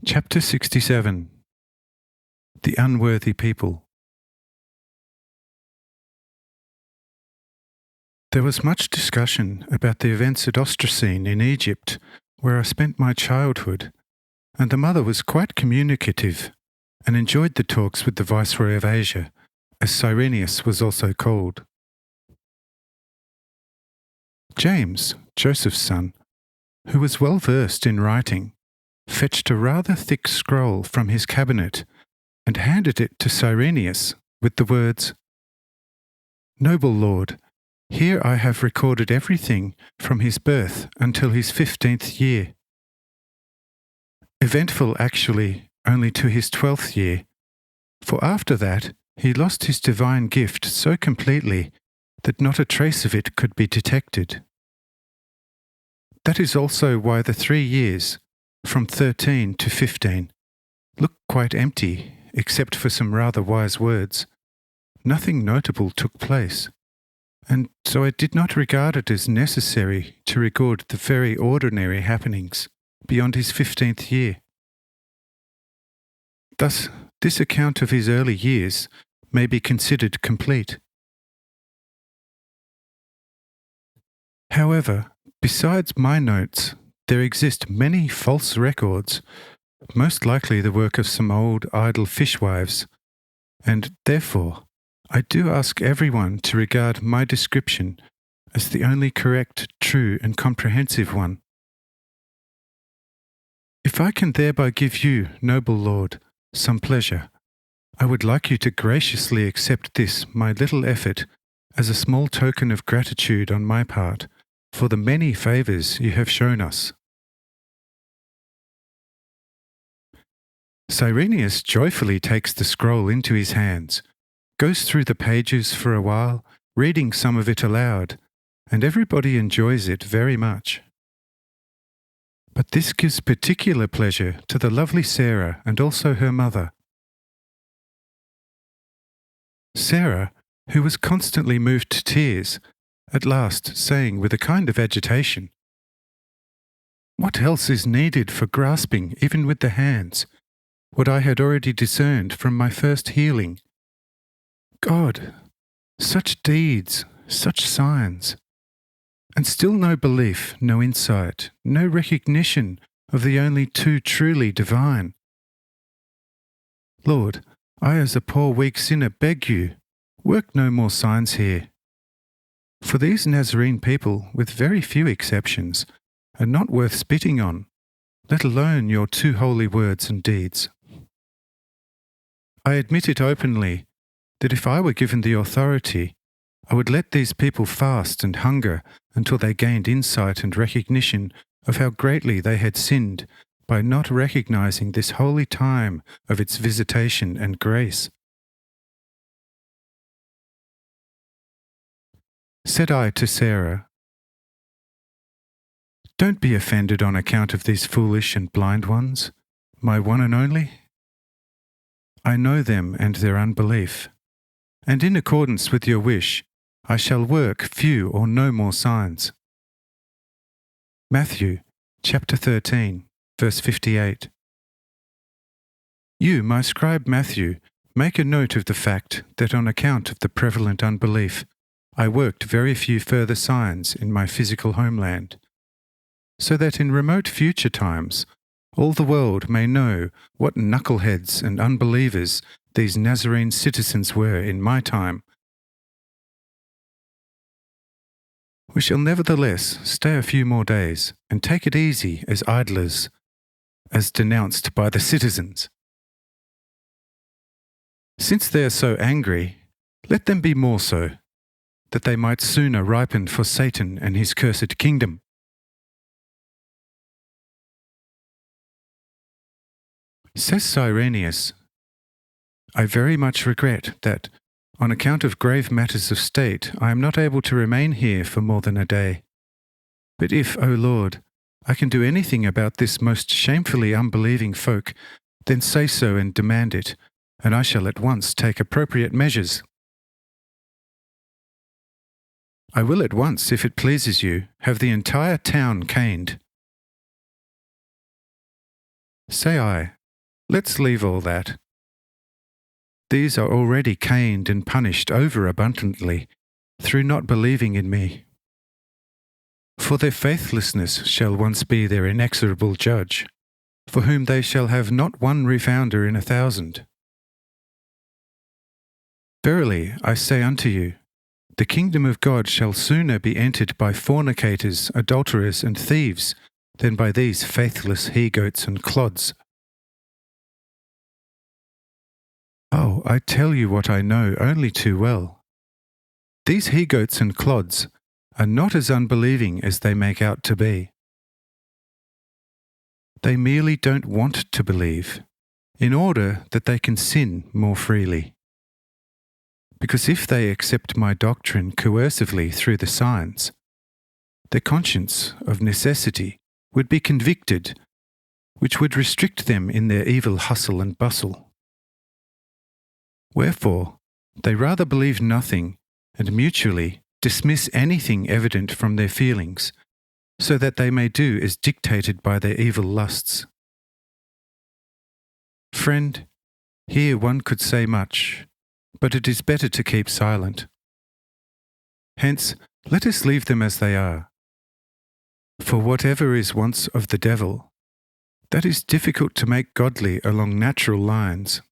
Chapter 67. The Unworthy People. There was much discussion about the events at Ostracene in Egypt, where I spent my childhood, and the mother was quite communicative and enjoyed the talks with the Viceroy of Asia, as Cyrenius was also called. James, Joseph's son, who was well versed in writing, fetched a rather thick scroll from his cabinet and handed it to Cyrenius with the words, "Noble lord, here I have recorded everything from his birth until his 15th year. Eventful actually only to his 12th year, for after that he lost his divine gift so completely that not a trace of it could be detected. That is also why the 3 years, from 13 to 15, look quite empty, except for some rather wise words. Nothing notable took place, and so I did not regard it as necessary to record the very ordinary happenings beyond his 15th year. Thus, this account of his early years may be considered complete. However, besides my notes, there exist many false records, most likely the work of some old idle fishwives, and therefore I do ask everyone to regard my description as the only correct, true, and comprehensive one. If I can thereby give you, noble lord, some pleasure, I would like you to graciously accept this my little effort as a small token of gratitude on my part for the many favours you have shown us." Cyrenius joyfully takes the scroll into his hands, goes through the pages for a while, reading some of it aloud, and everybody enjoys it very much. But this gives particular pleasure to the lovely Sarah and also her mother. Sarah, who was constantly moved to tears, at last saying with a kind of agitation, "What else is needed for grasping, even with the hands, what I had already discerned from my first healing? God, such deeds, such signs, and still no belief, no insight, no recognition of the only two truly divine. Lord, I as a poor weak sinner beg you, work no more signs here. For these Nazarene people, with very few exceptions, are not worth spitting on, let alone your two holy words and deeds. I admit it openly that if I were given the authority, I would let these people fast and hunger until they gained insight and recognition of how greatly they had sinned by not recognizing this holy time of its visitation and grace." Said I to Sarah, "Don't be offended on account of these foolish and blind ones, my one and only. I know them and their unbelief, and in accordance with your wish, I shall work few or no more signs." Matthew, chapter 13, verse 58. You, my scribe Matthew, make a note of the fact that on account of the prevalent unbelief, I worked very few further signs in my physical homeland, so that in remote future times all the world may know what knuckleheads and unbelievers these Nazarene citizens were in my time. We shall nevertheless stay a few more days and take it easy as idlers, as denounced by the citizens. Since they are so angry, let them be more so, that they might sooner ripen for Satan and his cursed kingdom. Says Cyrenius, I very much regret that, on account of grave matters of state, I am not able to remain here for more than a day. But if, O Lord, I can do anything about this most shamefully unbelieving folk, then say so and demand it, and I shall at once take appropriate measures. I will at once, if it pleases you, have the entire town caned. Say I, let's leave all that. These are already caned and punished overabundantly through not believing in me. For their faithlessness shall once be their inexorable judge, for whom they shall have not one refounder in 1,000. Verily, I say unto you, the kingdom of God shall sooner be entered by fornicators, adulterers, and thieves, than by these faithless he-goats and clods. Oh, I tell you what I know only too well. These he-goats and clods are not as unbelieving as they make out to be. They merely don't want to believe, in order that they can sin more freely. Because if they accept my doctrine coercively through the signs, their conscience of necessity would be convicted, which would restrict them in their evil hustle and bustle. Wherefore, they rather believe nothing and mutually dismiss anything evident from their feelings, so that they may do as dictated by their evil lusts. Friend, here one could say much, but it is better to keep silent. Hence, let us leave them as they are. For whatever is once of the devil, that is difficult to make godly along natural lines.